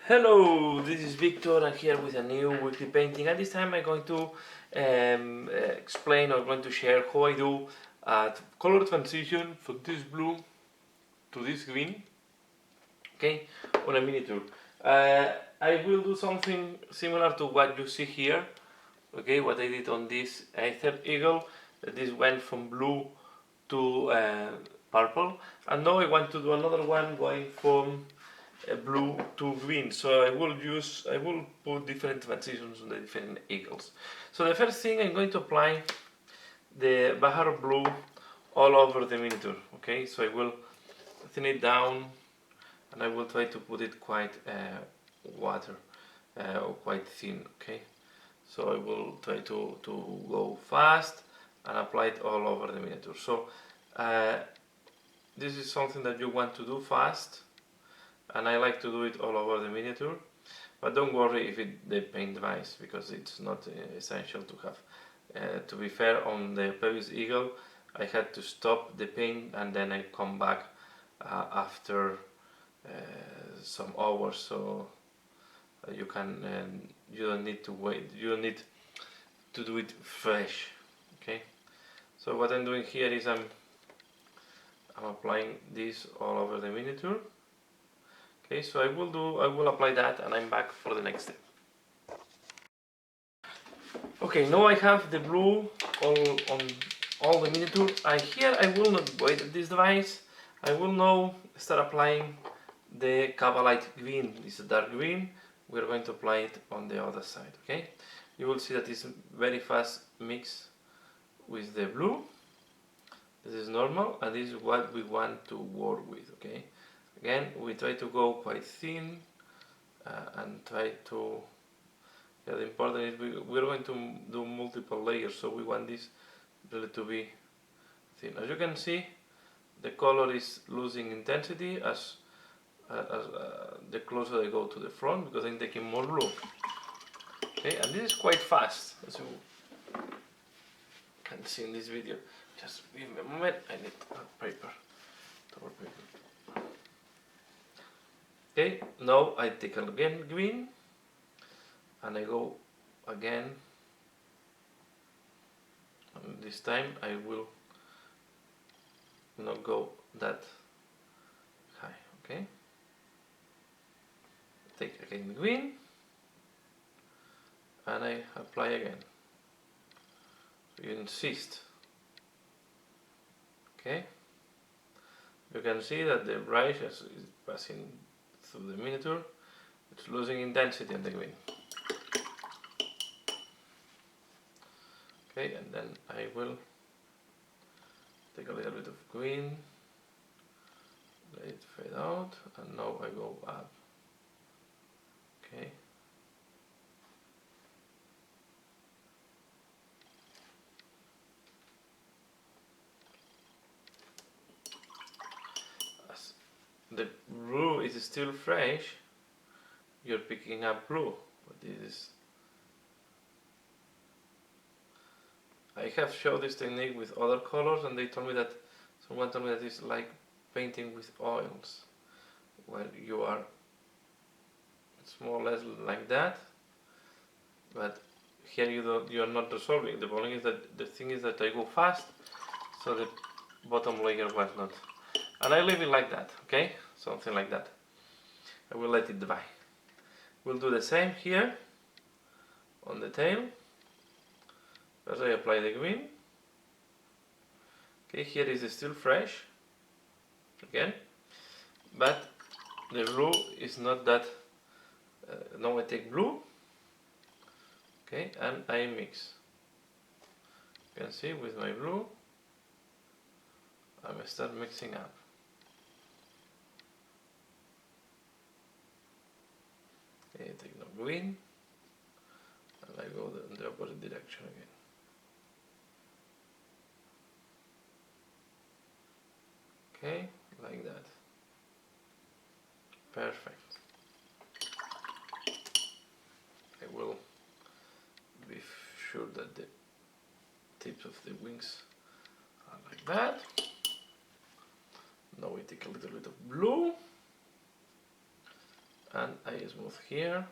Hello, this is Victor. I'm here with a new weekly painting, and this time I'm going to explain or going to share how I do a color transition from this blue to this green, okay, on a miniature. I will do something similar to what you see here, okay, what I did on this Aether Eagle. This went from blue to purple, and now I want to do another one going from blue to green. So I will put different transitions on the different eagles. So the first thing, I'm going to apply the Bahar blue all over the miniature. Okay, so I will thin it down, and I will try to put it quite water or quite thin. Okay, so I will try to go fast and apply it all over the miniature. So this is something that you want to do fast, and I like to do it all over the miniature, but don't worry if the paint dries, because it's not essential to have. To be fair, on the previous eagle I had to stop the paint and then I come back after some hours, so you don't need to wait, you don't need to do it fresh. Okay, so what I'm doing here is I'm applying this all over the miniature. Okay, so I will apply that, and I'm back for the next step. Okay, now I have the blue on all the miniature. Here I will not wait this device. I will now start applying the Cavalite green. This is a dark green. We're going to apply it on the other side. Okay, you will see that it's very fast mix with the blue. This is normal, and this is what we want to work with. Okay, again we try to go quite thin and try to. Yeah, the important is we're going to do multiple layers, so we want this really to be thin. As you can see, the color is losing intensity as the closer I go to the front, because I'm taking more blue. Okay, and this is quite fast, as you can see in this video. Just give me a moment, I need paper. Okay, now I take again green, and I go again, and this time I will not go that high. Okay, take again green, and I apply again. So you insist. Okay, you can see that the brush is passing through the miniature. It's losing intensity on the green. Okay, and then I will take a little bit of green, let it fade out, and now I go up. Okay, as the blue is still fresh, you're picking up blue, but this is. I have showed this technique with other colors, and someone told me that it's like painting with oils, where you are, it's more or less like that, but here you are not resolving. The problem is that the thing is that I go fast, so the bottom layer was not, and I leave it like that. Okay, something like that. I will let it dry. We'll do the same here on the tail. First I apply the green. Okay, here is still fresh again, but the blue is not that. Now I take blue, okay, and I mix. You can see with my blue I start mixing up. Okay, I take the green, and I go in the opposite direction again. Okay, like that. Perfect. I will be sure that the tips of the wings are like that. Now we take a little bit of blue, and I smooth here.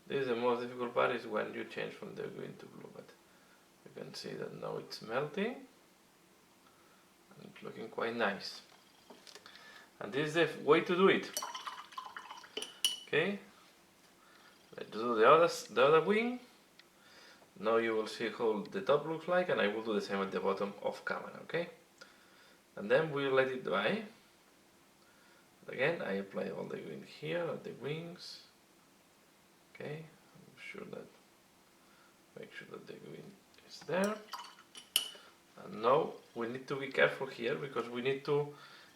This is the most difficult part, is when you change from the green to blue, but you can see that now it's melting and it's looking quite nice. And this is the way to do it. Okay, let's do the other wing. Now you will see how the top looks like, and I will do the same at the bottom off camera, okay? And then we'll let it dry. Again, I apply all the green here at the wings. Okay, make sure that the green is there. And now we need to be careful here, because we need to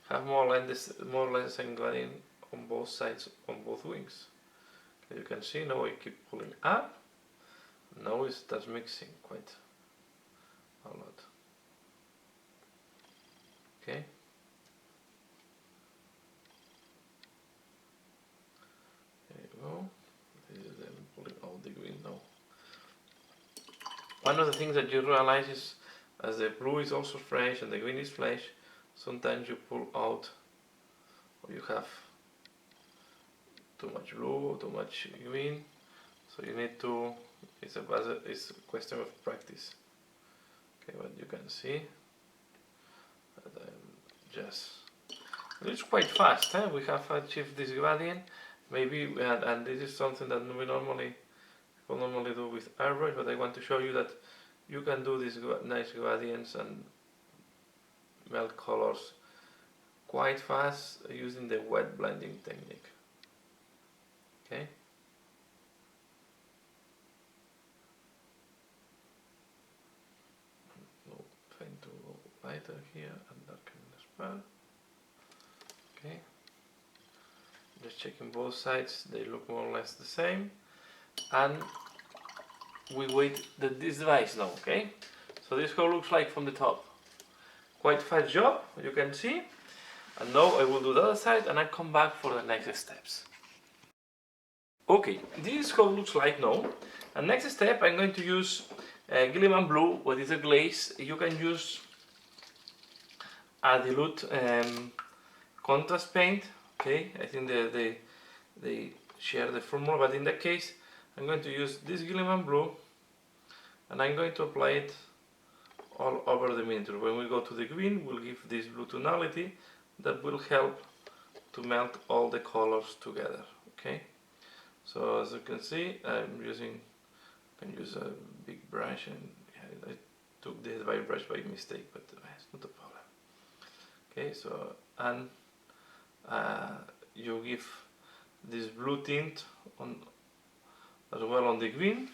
have more or less same gradient on both sides, on both wings. Okay, you can see now I keep pulling up. Now it starts mixing quite a lot. Okay. There you go. This is them pulling out the green now. One of the things that you realize is, as the blue is also fresh and the green is fresh, sometimes you pull out, or you have too much blue, too much green. So you need to, it's a question of practice. Okay, but you can see that I'm just, it's quite fast. We have achieved this gradient. Maybe, and this is something that we normally do with airbrush, but I want to show you that you can do these nice gradients and melt colors quite fast using the wet blending technique. Okay. No, trying to go lighter here and darken as well. Okay. Just checking both sides, they look more or less the same, and we wait that this dries now. Okay, so this how it looks like from the top. Quite fast job, you can see. And now I will do the other side, and I come back for the next steps. Okay, this is how it looks like now. And next step, I'm going to use Guilliman Blue, what is a glaze. You can use a dilute contrast paint. Okay, I think they share the formula, but in that case, I'm going to use this Guilliman Blue, and I'm going to apply it all over the miniature. When we go to the green, we'll give this blue tonality that will help to melt all the colors together. Okay, so as you can see, I can use a big brush, and I took the dry brush by mistake, but it's not a problem. Okay, so and you give this blue tint on as well on the green,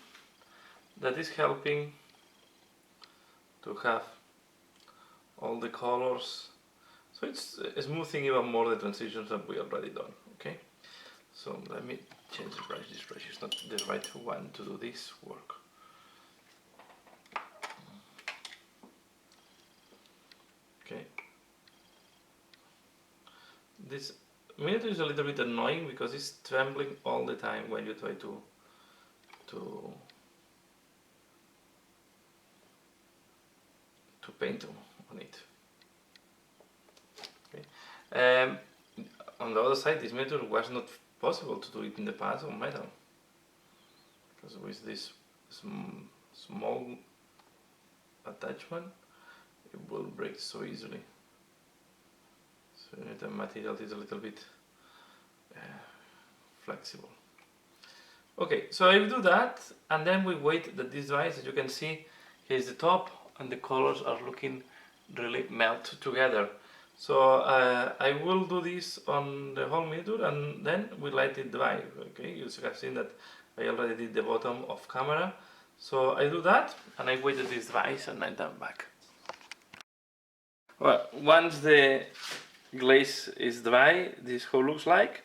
that is helping to have all the colors, so it's smoothing even more the transitions that we already done. Okay, so let me change the brush. This brush is not the right one to do this work. Okay, this miniature is a little bit annoying because it's trembling all the time when you try to paint on it. Okay. On the other side, this miniature was not possible to do it in the past on metal, because with this small attachment, it will break so easily. So you need a material that is a little bit flexible. Okay, so I do that, and then we wait that this dries. As you can see, here's the top, and the colors are looking really melt together. So I will do this on the whole miniature, and then we let it dry. Okay, you have seen that I already did the bottom off camera. So I do that, and I wait that this dries, and I come back. Well, once the glaze is dry, this is how it looks like,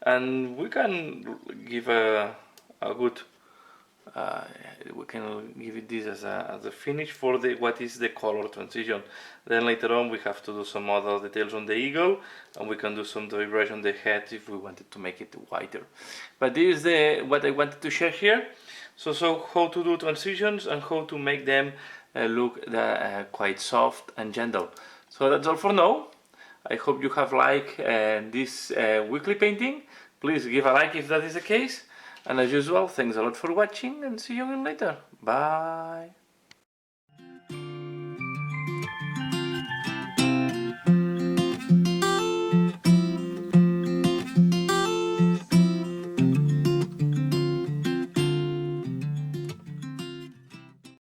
and we can give a good we can give it this as a finish for what is the color transition. Then later on we have to do some other details on the eagle, and we can do some vibration on the head if we wanted to make it whiter. But this is what I wanted to share here. So how to do transitions and how to make them look quite soft and gentle. So that's all for now. I hope you have liked this weekly painting. Please give a like if that is the case. And as usual, thanks a lot for watching and see you again later. Bye.